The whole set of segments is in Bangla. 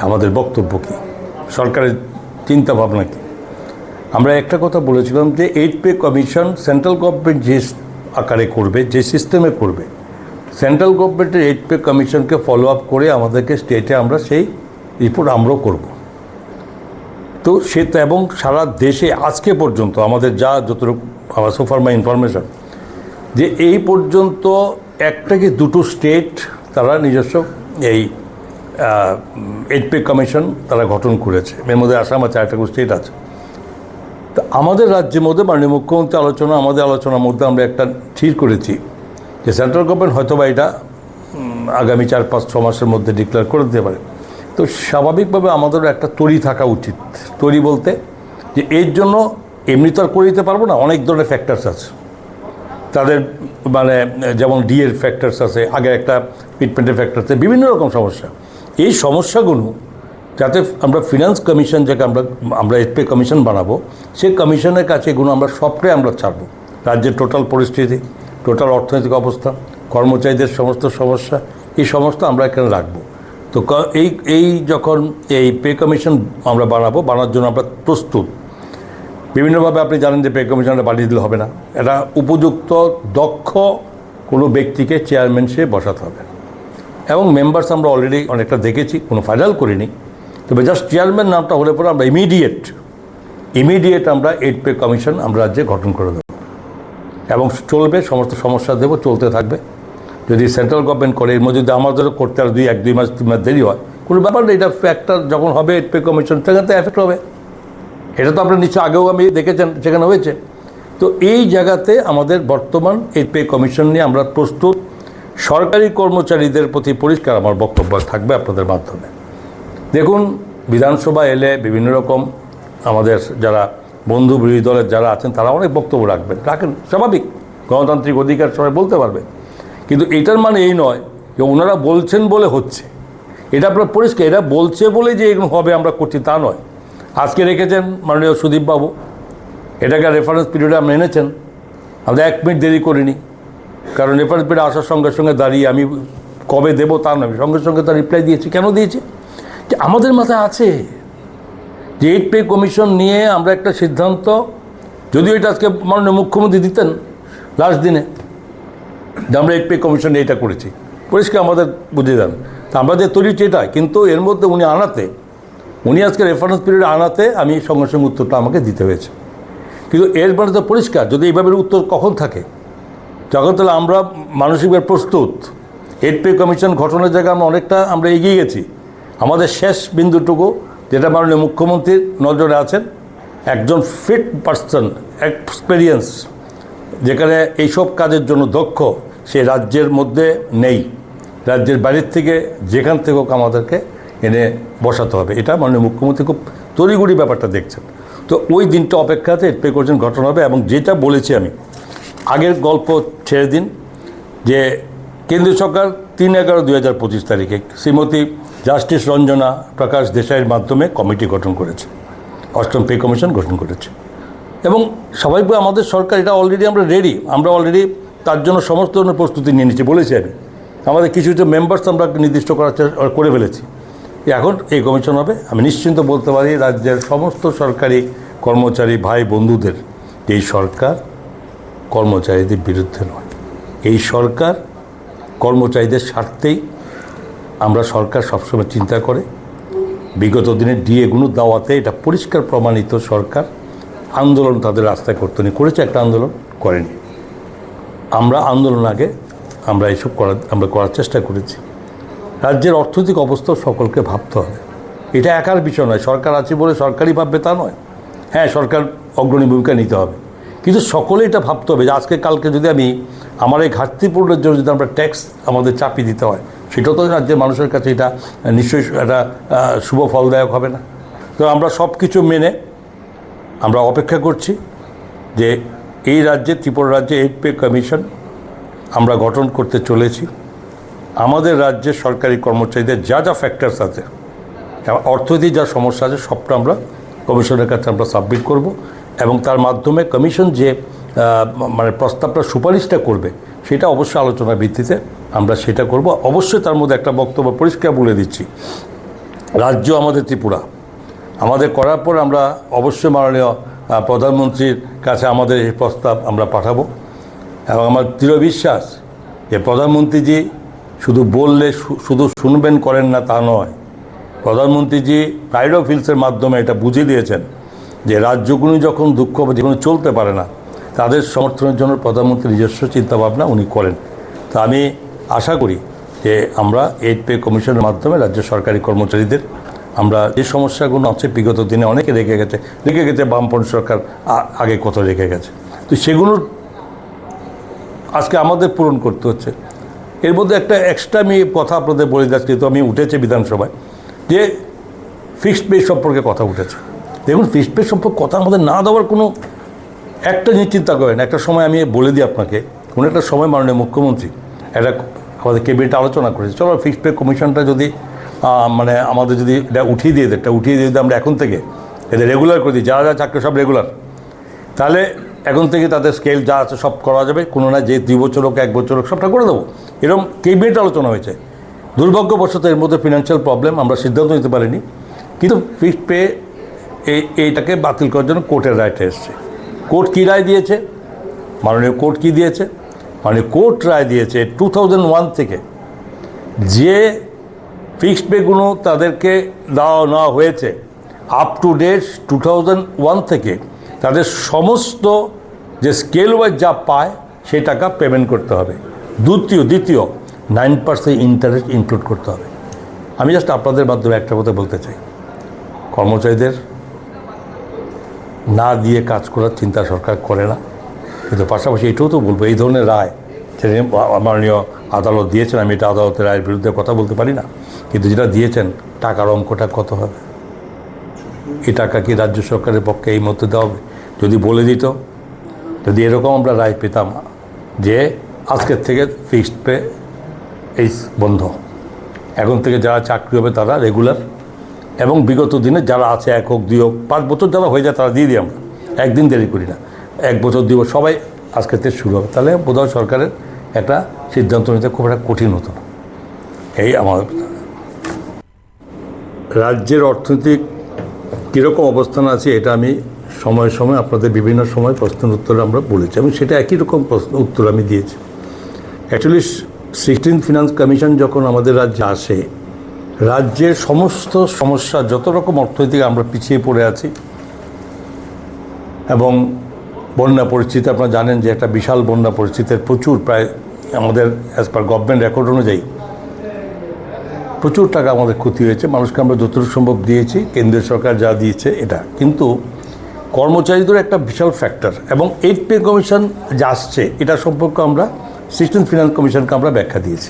আমাদের বক্তব্য কী, সরকারের চিন্তা ভাবনা কী। আমরা একটা কথা বলেছিলাম যে 8 পে কমিশন সেন্ট্রাল গভর্নমেন্ট যে আকারে করবে, যে সিস্টেমে করবে, সেন্ট্রাল গভর্নমেন্টের 8 পে কমিশনকে ফলো আপ করে আমাদেরকে স্টেটে আমরা সেই রিপোর্ট আমরাও করব। তো সেটা এবং সারা দেশে আজকে পর্যন্ত আমাদের যতটুকু আমার সোফার মাই ইনফরমেশন, যে এই পর্যন্ত একটা কি দুটো স্টেট তারা নিজস্ব এই 8 পে কমিশন তারা গঠন করেছে। এর মধ্যে আসাম আছে, একটা স্টেট আছে। তো আমাদের রাজ্যের মধ্যে মাননীয় মুখ্যমন্ত্রী আমাদের আলোচনার মধ্যে আমরা একটা ঠিক করেছি যে সেন্ট্রাল গভর্নমেন্ট হয়তো বা এটা আগামী 4-5-6 মাসের মধ্যে ডিক্লেয়ার করে দিতে পারে। তো স্বাভাবিকভাবে আমাদেরও একটা তৈরি থাকা উচিত। তৈরি বলতে যে এর জন্য এমনি তো আর করে দিতে পারবো না, অনেক ধরনের ফ্যাক্টরস আছে তাদের, মানে যেমন ডিএর ফ্যাক্টরস আছে, আগে একটা ট্রিটমেন্টের ফ্যাক্টর আছে, বিভিন্ন রকম সমস্যা। এই সমস্যাগুলো যাতে আমরা ফিনান্স কমিশন, যাকে আমরা 8 পে কমিশন বানাবো, সেই কমিশনের কাছে এগুলো আমরা সবটাই আমরা ছাড়বো। রাজ্যের টোটাল পরিস্থিতি, টোটাল অর্থনৈতিক অবস্থা, কর্মচারীদের সমস্ত সমস্যা, এই সমস্ত আমরা এখানে রাখবো। তো এই যখন এই পে কমিশন আমরা বানানোর জন্য আমরা প্রস্তুত। বিভিন্নভাবে আপনি জানেন যে পে কমিশনটা বানিয়ে দিলে হবে না, এটা উপযুক্ত দক্ষ কোনো ব্যক্তিকে চেয়ারম্যান সে বসাতে হবে। এবং মেম্বার্স আমরা অলরেডি অনেকটা দেখেছি, কোনো ফাইনাল করিনি, তবে জাস্ট চেয়ারম্যান নামটা হলে পরে আমরা ইমিডিয়েট আমরা 8 পে কমিশন আমরা রাজ্যে গঠন করে দেবো এবং চলবে, সমস্ত সমস্যা দেবো, চলতে থাকবে। যদি সেন্ট্রাল গভর্নমেন্ট করে, এর মধ্যে যদি আমাদেরও করতে আর 1-2 মাস 3 মাস দেরি হয়, কোনো ব্যাপার নেই। এটা ফ্যাক্টর যখন হবে 8 পে কমিশন, সেখান থেকে এফেক্ট হবে। এটা তো আপনার নিশ্চয় আগেও আমি দেখেছেন সেখানে হয়েছে। তো এই জায়গাতে আমাদের বর্তমান 8 পে কমিশন নিয়ে আমরা প্রস্তুত। সরকারি কর্মচারীদের প্রতি পরিষ্কার আমার বক্তব্য থাকবে আপনাদের মাধ্যমে। দেখুন, বিধানসভা এলে বিভিন্ন রকম আমাদের যারা বন্ধু বিরোধী দলের যারা আছেন তারা অনেক বক্তব্য রাখেন, স্বাভাবিক, গণতান্ত্রিক অধিকার সবাই বলতে পারবে। কিন্তু এটার মানে এই নয় যে ওনারা বলছেন বলে হচ্ছে। এটা আপনার পরিষ্কার, এরা বলছে বলে যে এগুলো হবে আমরা করছি তা নয়। আজকে রেখেছেন মাননীয় সুদীপবাবু, এটাকে রেফারেন্স পিরিয়ডে আপনি এনেছেন, আমরা 1 মিনিট দেরি করিনি। কারণ রেফারেন্স পিরিয়ড আসার সঙ্গে সঙ্গে দাঁড়িয়ে আমি কবে দেবো তা নয়, সঙ্গে সঙ্গে তার রিপ্লাই দিয়েছি। কেন দিয়েছি? যে আমাদের মাথায় আছে যে 8 পে কমিশন নিয়ে আমরা একটা সিদ্ধান্ত, যদিও এটা আজকে মাননীয় মুখ্যমন্ত্রী দিতেন লাস্ট দিনে, যে আমরা 8 পে কমিশন এটা করেছি, পরিষ্কার আমাদের বুঝিয়ে দেন। তা আমরা যে তৈরিটি এটা, কিন্তু এর মধ্যে উনি আজকে রেফারেন্স পিরিয়ডে আনাতে আমি সঙ্গে সঙ্গে উত্তরটা আমাকে দিতে হয়েছে। কিন্তু এর মানে তো পরিষ্কার, যদি এইভাবে উত্তর কখন থাকে, যখন তাহলে আমরা মানসিকভাবে প্রস্তুত। 8 পে কমিশন গঠনের জায়গায় আমরা এগিয়ে গেছি। আমাদের শেষ বিন্দুটুকু, যেটা মাননীয় মুখ্যমন্ত্রীর নজরে আছেন, একজন ফিট পার্সন, এক্সপেরিয়েন্স, যেখানে এইসব কাজের জন্য দক্ষ, সে রাজ্যের মধ্যে নেই। রাজ্যের বাইরের থেকে যেখান থেকে হোক আমাদেরকে এনে বসাতে হবে। এটা মাননীয় মুখ্যমন্ত্রী খুব তড়িঘড়ি ব্যাপারটা দেখছেন। তো ওই দিনটা অপেক্ষাতে 8 পে কমিশন গঠন হবে। এবং যেটা বলেছি আমি, আগের গল্প ছেড়ে দিন, যে কেন্দ্রীয় সরকার 3/11/2025 তারিখে শ্রীমতী জাস্টিস রঞ্জনা প্রকাশ দেশাইয়ের মাধ্যমে কমিটি গঠন করেছে, 8ম পে কমিশন গঠন করেছে। এবং স্বাভাবিকভাবে আমাদের সরকার এটা অলরেডি আমরা রেডি, আমরা অলরেডি তার জন্য সমস্ত ধরনের প্রস্তুতি নিয়ে নিচ্ছি। বলেছি আমি, আমাদের কিছু মেম্বার্স আমরা নির্দিষ্ট করে ফেলেছি। এখন এই কমিশন হবে। আমি নিশ্চিন্ত বলতে পারি রাজ্যের সমস্ত সরকারি কর্মচারী ভাই বন্ধুদের, এই সরকার কর্মচারীদের বিরুদ্ধে নয়, এই সরকার কর্মচারীদের স্বার্থেই আমরা সরকার সবসময় চিন্তা করে। বিগত দিনের ডিএগুলো দেওয়াতে এটা পরিষ্কার প্রমাণিত। সরকার আন্দোলন তাদের রাস্তায় করেছে, একটা আন্দোলন করেনি। আমরা আন্দোলন আগে আমরা এইসব করার চেষ্টা করেছি। রাজ্যের অর্থনৈতিক অবস্থা সকলকে ভাবতে হবে, এটা একার বিষয় নয়। সরকার আছে বলে সরকারই ভাববে তা নয়। হ্যাঁ, সরকার অগ্রণী ভূমিকা নিতে হবে, কিন্তু সকলে এটা ভাবতে হবে যে আজকে কালকে যদি আমার এই ঘাটতি পূরণের জন্য যদি আমরা ট্যাক্স আমাদের চাপিয়ে দিতে হয়, সেটাও তো রাজ্যের মানুষের কাছে এটা নিশ্চয়ই একটা শুভ ফলদায়ক হবে না। তো আমরা সব কিছু মেনে আমরা অপেক্ষা করছি যে এই রাজ্যে, ত্রিপুরা রাজ্যে 8 পে কমিশন আমরা গঠন করতে চলেছি। আমাদের রাজ্যের সরকারি কর্মচারীদের যা ফ্যাক্টরস আছে, অর্থনৈতিক যা সমস্যা আছে, সবটা আমরা কমিশনের কাছে আমরা সাবমিট করব। এবং তার মাধ্যমে কমিশন যে প্রস্তাবটা সুপারিশটা করবে, সেটা অবশ্যই আলোচনার ভিত্তিতে আমরা সেটা করব। অবশ্যই তার মধ্যে একটা বক্তব্য পরিষ্কার বলে দিচ্ছি রাজ্য আমাদের ত্রিপুরা। আমাদের করার পর আমরা অবশ্যই মাননীয় প্রধানমন্ত্রীর কাছে আমাদের এই প্রস্তাব আমরা পাঠাবো এবং আমার দৃঢ় বিশ্বাস যে প্রধানমন্ত্রীজি শুধু বললে শুধু শুনবেন করেন না তা নয়, প্রধানমন্ত্রীজি প্রাইড অফ হিলসের মাধ্যমে এটা বুঝিয়ে দিয়েছেন যে রাজ্যগুলি যখন দুঃখ যেগুলো চলতে পারে না তাদের সমর্থনের জন্য প্রধানমন্ত্রী নিজস্ব চিন্তাভাবনা উনি করেন। তা আমি আশা করি যে আমরা 8 পে কমিশনের মাধ্যমে রাজ্য সরকারি কর্মচারীদের আমরা যে সমস্যাগুলো আছে বিগত দিনে অনেকে রেখে গেছে বামপন্থী সরকার আগে কত রেখে গেছে, তো সেগুলোর আজকে আমাদের পূরণ করতে হচ্ছে। এর মধ্যে একটা এক্সট্রা আমি কথা আপনাদের বলে যাচ্ছি, তো আমি উঠেছে বিধানসভায় যে ফিক্সড পে সম্পর্কে কথা উঠেছে। দেখুন, ফিক্সড পে সম্পর্কে কথা আমাদের না দেওয়ার কোনো একটা জিনিস চিন্তা করেন। একটা সময় আমি বলে দিই আপনাকে, কোনো একটা সময় মাননীয় মুখ্যমন্ত্রী একটা আমাদের ক্যাবিনেটে আলোচনা করেছে, চলো ফিক্সড পে কমিশনটা যদি মানে আমাদের যদি এটা উঠিয়ে দিয়ে যদি আমরা এখন থেকে এদের রেগুলার করে দিই, যারা চাকরি সব রেগুলার, তাহলে এখন থেকে তাদের স্কেল যা আছে সব করা যাবে, কোনো না যে 2 বছর হোক 1 বছর হোক সবটা করে দেবো, এরকম ক্যাবিনেটে আলোচনা হয়েছে। দুর্ভাগ্যবশত এর মধ্যে ফিনান্সিয়াল প্রবলেম, আমরা সিদ্ধান্ত নিতে পারিনি। কিন্তু ফিক্সড পে এইটাকে বাতিল করার জন্য কোর্টের রায়টা এসছে। কোর্ট কী রায় দিয়েছে? মাননীয় কোর্ট কী দিয়েছে? মাননীয় কোর্ট রায় দিয়েছে 2001 থেকে যে ফিক্সড পেগুলো তাদেরকে নেওয়া হয়েছে আপ টু ডেট 2001 থেকে তাদের সমস্ত যে স্কেল ওয়াইজ যা পায় সেই টাকা পেমেন্ট করতে হবে। দ্বিতীয় 9% ইন্টারেস্ট ইনক্লুড করতে হবে। আমি জাস্ট আপনাদের মাধ্যমে একটা কথা বলতে চাই, কর্মচারীদের না দিয়ে কাজ করার চিন্তা সরকার করে না। কিন্তু পাশাপাশি এটাও তো বলবো, এই ধরনের রায় মাননীয় আদালত দিয়েছেন, আমি এটা আদালতের রায়ের বিরুদ্ধে কথা বলতে পারি না, কিন্তু যেটা দিয়েছেন টাকার অঙ্কটা কত হবে, এই টাকা কি রাজ্য সরকারের পক্ষে এই মধ্যে দেওয়া হবে? যদি বলে দিত, যদি এরকম আমরা রায় পেতাম যে আজকের থেকে ফিক্সড পে এই বন্ধ, এখন থেকে যারা চাকরি হবে তারা রেগুলার, এবং বিগত দিনে যারা আছে 1 হোক 2 হোক 5 বছর যারা হয়ে যায় তারা দিয়ে দিই আমরা, একদিন দেরি করি না, 1 বছর 2 বছর সবাই আজকের থেকে শুরু হবে। তাহলে বোধহয় সরকারের একটা সিদ্ধান্ত নিতে খুব একটা কঠিন হতো না। এই আমাদের রাজ্যের অর্থনৈতিক কীরকম অবস্থান আছে এটা আমি সময়ে সময়ে আপনাদের বিভিন্ন সময় প্রশ্নের উত্তরে আমরা বলেছি, এবং সেটা একই রকম উত্তর আমি দিয়েছি। অ্যাকচুয়ালি 16th ফিনান্স কমিশন যখন আমাদের রাজ্যে আসে, রাজ্যের সমস্ত সমস্যা যত রকম অর্থনৈতিক আমরা পিছিয়ে পড়ে আছি, এবং বন্যা পরিস্থিতি আপনারা জানেন যে একটা বিশাল বন্যা পরিস্থিতির প্রচুর, প্রায় আমাদের অ্যাজ পার গভর্নমেন্ট রেকর্ড অনুযায়ী প্রচুর টাকা আমাদের ক্ষতি হয়েছে। মানুষকে আমরা যতটুকু সম্ভব দিয়েছি, কেন্দ্রীয় সরকার যা দিয়েছে এটা, কিন্তু কর্মচারীদের একটা বিশাল ফ্যাক্টর, এবং 8 পে কমিশন যা আসছে এটা সম্পর্কে আমরা 16th ফিনান্স কমিশনকে আমরা ব্যাখ্যা দিয়েছি।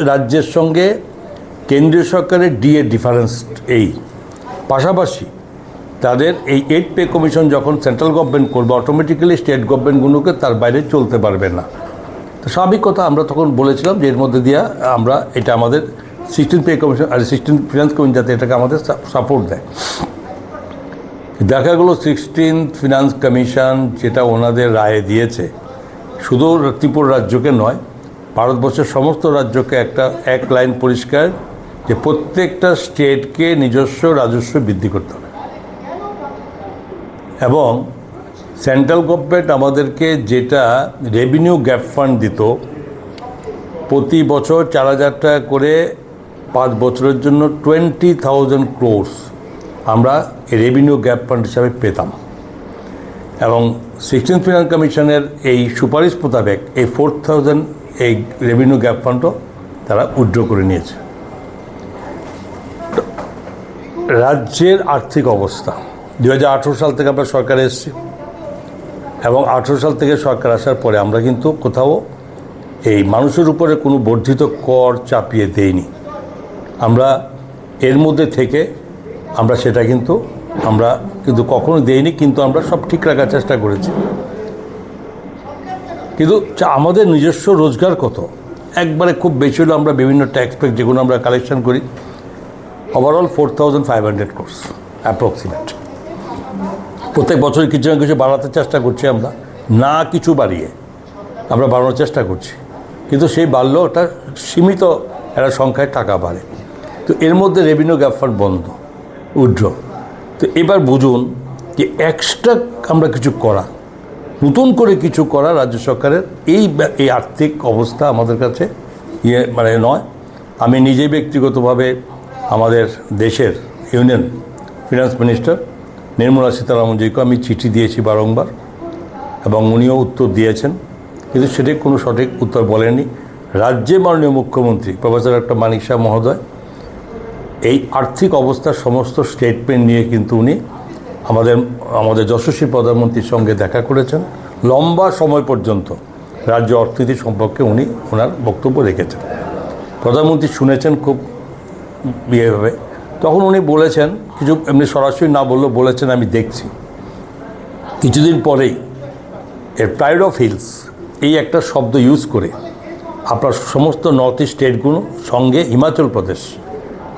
রাজ্যের সঙ্গে কেন্দ্রীয় সরকারের ডিএ ডিফারেন্স এই, পাশাপাশি তাদের এই 8 পে কমিশন যখন সেন্ট্রাল গভর্নমেন্ট করবে, অটোমেটিক্যালি স্টেট গভর্নমেন্টগুলোকে তার বাইরে চলতে পারবে না। তো স্বাভাবিক কথা, আমরা তখন বলেছিলাম যে এর মধ্যে দিয়ে আমরা এটা আমাদের 16th পে কমিশন আর 16th ফিনান্স কমিশন যাতে এটাকে আমাদের সাপোর্ট দেয়। দেখা গেলো 16th ফিনান্স কমিশন যেটা ওনাদের রায়ে দিয়েছে, শুধু ত্রিপুরা রাজ্যকে নয়, ভারতবর্ষের সমস্ত রাজ্যকে এক লাইন পরিষ্কার যে প্রত্যেকটা স্টেটকে নিজস্ব রাজস্ব বৃদ্ধি করতে হবে, এবং সেন্ট্রাল গভর্নমেন্ট আমাদেরকে যেটা রেভিনিউ গ্যাপ ফান্ড দিত প্রতি বছর 4,000 টাকা করে 5 বছরের জন্য 20,000 crores আমরা রেভিনিউ গ্যাপ ফান্ড হিসাবে পেতাম, এবং 16th ফিনান্স কমিশনের এই সুপারিশ মোতাবেক এই 4,000 এই রেভিনিউ গ্যাপ ফান্ডও তারা উইথড্র করে নিয়েছে। রাজ্যের আর্থিক অবস্থা 2018 সাল থেকে আমরা সরকারে এসেছি, এবং 18 সাল থেকে সরকার আসার পরে আমরা কিন্তু কোথাও এই মানুষের উপরে কোনো বর্ধিত কর চাপিয়ে দেইনি। আমরা এর মধ্যে থেকে আমরা সেটা কিন্তু কখনো দেইনি, কিন্তু আমরা সব ঠিক রাখার চেষ্টা করেছি। কিন্তু আমাদের নিজস্ব রোজগার কত, একবারে খুব বেশি হলো আমরা বিভিন্ন ট্যাক্স প্যাক যেগুলো আমরা কালেকশন করি, ওভারঅল 4,500 crores অ্যাপ্রক্সিমেট। প্রত্যেক বছর কিছু না কিছু বাড়াতে চেষ্টা করছি আমরা, না কিছু বাড়িয়ে আমরা বাড়ানোর চেষ্টা করছি, কিন্তু সেই বাড়লেও ওটা সীমিত একটা সংখ্যায় টাকা বাড়ে। তো এর মধ্যে রেভিনিউ গ্যাপ ফান্ড বন্ধ, উইথড্র। তো এবার বুঝুন যে এক্সট্রা আমরা কিছু করা, নতুন করে কিছু করা রাজ্য সরকারের এই আর্থিক অবস্থা আমাদের কাছে নয়। আমি নিজে ব্যক্তিগতভাবে আমাদের দেশের ইউনিয়ন ফিনান্স মিনিস্টার নির্মলা সীতারামনজিকে আমি চিঠি দিয়েছি বারংবার, এবং উনিও উত্তর দিয়েছেন, কিন্তু সেটি কোনো সঠিক উত্তর বলেননি। রাজ্যে মাননীয় মুখ্যমন্ত্রী প্রফেসর ডক্টর মানিক শাহ মহোদয় এই আর্থিক অবস্থার সমস্ত স্টেটমেন্ট নিয়ে কিন্তু উনি আমাদের যশস্বী প্রধানমন্ত্রীর সঙ্গে দেখা করেছেন। লম্বা সময় পর্যন্ত রাজ্য অর্থনীতি সম্পর্কে উনি ওনার বক্তব্য রেখেছেন। প্রধানমন্ত্রী শুনেছেন খুব ইয়েভাবে। তখন উনি বলেছেন, কিছু এমনি সরাসরি না বললেও বলেছেন আমি দেখছি। কিছুদিন পরেই এর প্রাইড অফ হিলস এই একটা শব্দ ইউজ করে আপনার সমস্ত নর্থ ইস্ট স্টেটগুলো সঙ্গে হিমাচল প্রদেশ,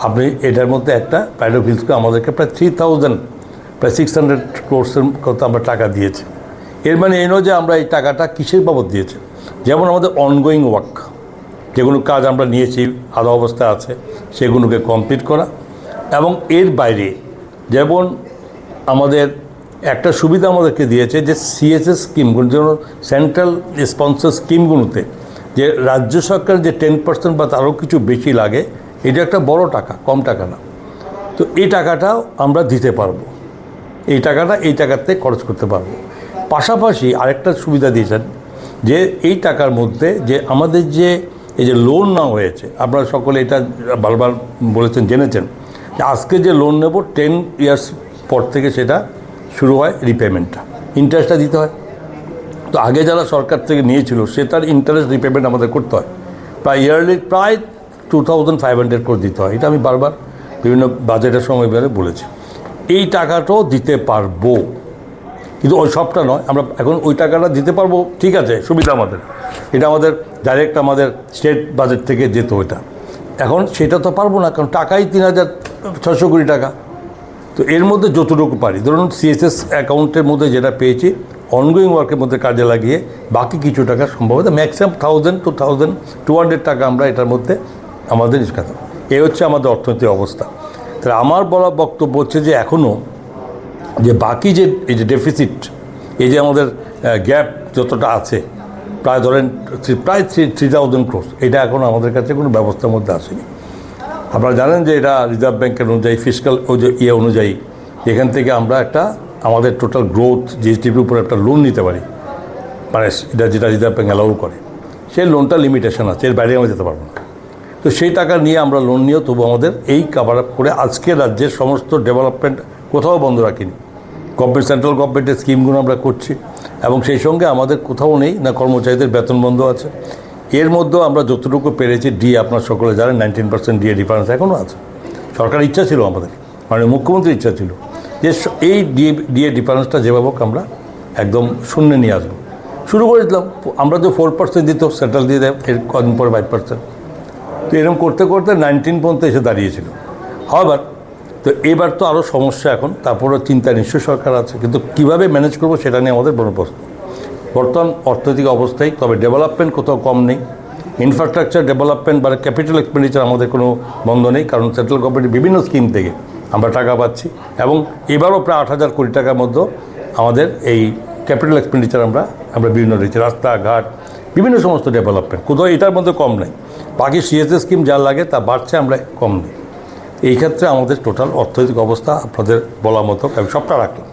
আপনি এটার মধ্যে একটা প্রাইড অফ হিলসকে আমাদেরকে প্রায় 600 ক্রোর্সের কত আমরা টাকা দিয়েছি। এর মানে এই নয় যে আমরা এই টাকাটা কিসের বাবদ দিয়েছি। যেমন আমাদের অনগোয়িং ওয়ার্ক, যেগুলো কাজ আমরা নিয়েছি আধা অবস্থায় আছে, সেগুলোকে কমপ্লিট করা। এবং এর বাইরে যেমন আমাদের একটা সুবিধা আমাদেরকে দিয়েছে যে সিএসএস স্কিমগুলো, যেমন সেন্ট্রাল স্পন্সর স্কিমগুলোতে যে রাজ্য সরকার যে 10% বা তারও কিছু বেশি লাগে, এটা একটা বড় টাকা, কম টাকা না। তো এই টাকাটাও আমরা দিতে পারবো, এই টাকাতে খরচ করতে পারবো। পাশাপাশি আরেকটা সুবিধা দিয়েছেন যে এই টাকার মধ্যে যে আমাদের যে এই যে লোন না হয়েছে, আপনারা সকলে এটা বারবার বলেছেন, জেনেছেন যে আজকে যে লোন নেব 10 ইয়ার্স পর থেকে সেটা শুরু হয় রিপেমেন্টটা, ইন্টারেস্টটা দিতে হয়। তো আগে যারা সরকার থেকে নিয়েছিল সে তার ইন্টারেস্ট রিপেমেন্ট আমাদের করতে হয়, ইয়ারলি প্রায় 2500 করে দিতে হয়। এটা আমি বারবার বিভিন্ন বাজেটের সময় বলেছি। এই টাকাটাও দিতে পারবো, কিন্তু ওই সবটা নয়। আমরা এখন ওই টাকাটা দিতে পারবো, ঠিক আছে, সুবিধা আমাদের, এটা আমাদের ডাইরেক্ট আমাদের স্টেট বাজেট থেকে যেত ওইটা। এখন সেটা তো পারবো না, কারণ টাকাই 3600 কোটি টাকা। তো এর মধ্যে যতটুকু পারি, ধরুন সিএসএস অ্যাকাউন্টের মধ্যে যেটা পেয়েছি অনগোয়িং ওয়ার্কের মধ্যে কাজে লাগিয়ে বাকি কিছু টাকা সম্ভবত ম্যাক্সিমাম 1000 to 1200 টাকা আমরা এটার মধ্যে আমাদের নিষ্কাত। এই হচ্ছে আমাদের অর্থনৈতিক অবস্থা। তাহলে আমার বলা বক্তব্য হচ্ছে যে এখনও যে বাকি যে এই যে ডেফিসিট, এই যে আমাদের গ্যাপ যতটা আছে, প্রায় ধরেন প্রায় 3000 ক্রোর্স, এটা এখনও আমাদের কাছে কোনো ব্যবস্থার মধ্যে আসেনি। আপনারা জানেন যে এটা রিজার্ভ ব্যাংকের অনুযায়ী, ফিসক্যাল অনুযায়ী এখান থেকে আমরা একটা আমাদের টোটাল গ্রোথ জিএসডিপির উপর একটা লোন নিতে পারি, মানে এটা যেটা রিজার্ভ ব্যাংক অ্যালাউ করে, সেই লোনটা লিমিটেশন আছে, এর বাইরে আমরা যেতে পারবো না। তো সেই টাকা নিয়ে আমরা লোন নিয়েও তবু আমাদের এই কাভার আপ করে আজকে রাজ্যের সমস্ত ডেভেলপমেন্ট কোথাও বন্ধ রাখিনি। সেন্ট্রাল গভর্নমেন্টের স্কিমগুলো আমরা করছি, এবং সেই সঙ্গে আমাদের কোথাও নেই না কর্মচারীদের বেতন বন্ধ আছে। এর মধ্যেও আমরা যতটুকু পেরেছি, আপনার সকলে জানেন 19% ডিএ ডিফারেন্স এখনও আছে। সরকারের ইচ্ছা ছিল, আমাদের মানে মুখ্যমন্ত্রীর ইচ্ছা ছিল যে এই ডিএ ডিফারেন্সটা যেভাবে হোক আমরা একদম শূন্যে নিয়ে আসবো। শুরু করেছিলাম, আমরা যে 4% দিত, সেন্ট্রাল দিয়ে দেয়, এর কদিন পরে 5%। তো এরকম করতে করতে 19 পর্যন্ত এসে দাঁড়িয়েছিল। হবার তো এবার তো আরও সমস্যা এখন, তারপরও চিন্তা নিশ্চয়ই সরকার আছে, কিন্তু কীভাবে ম্যানেজ করবো সেটা নিয়ে আমাদের বড় প্রশ্ন। বর্তমান অর্থনৈতিক অবস্থায় তবে ডেভেলপমেন্ট কোথাও কম নেই, ইনফ্রাস্ট্রাকচার ডেভেলপমেন্ট বা ক্যাপিটাল এক্সপেন্ডিচার আমাদের কোনো বন্ধ নেই, কারণ সেন্ট্রাল গভর্নমেন্টের বিভিন্ন স্কিম থেকে আমরা টাকা পাচ্ছি। এবং এবারও প্রায় 8000 কোটি টাকার মধ্যে আমাদের এই ক্যাপিটাল এক্সপেন্ডিচার আমরা বিভিন্ন রয়েছে, রাস্তাঘাট, বিভিন্ন সমস্ত ডেভেলপমেন্ট, কোথাও এটার মধ্যে কম নেই। বাকি সিএসএস স্কিম যা লাগে তা বাড়ছে, আমরা কম নেই। এই ক্ষেত্রে আমাদের টোটাল অর্থনৈতিক অবস্থা আপনাদের বলা মতো আমি সবটা রাখলাম।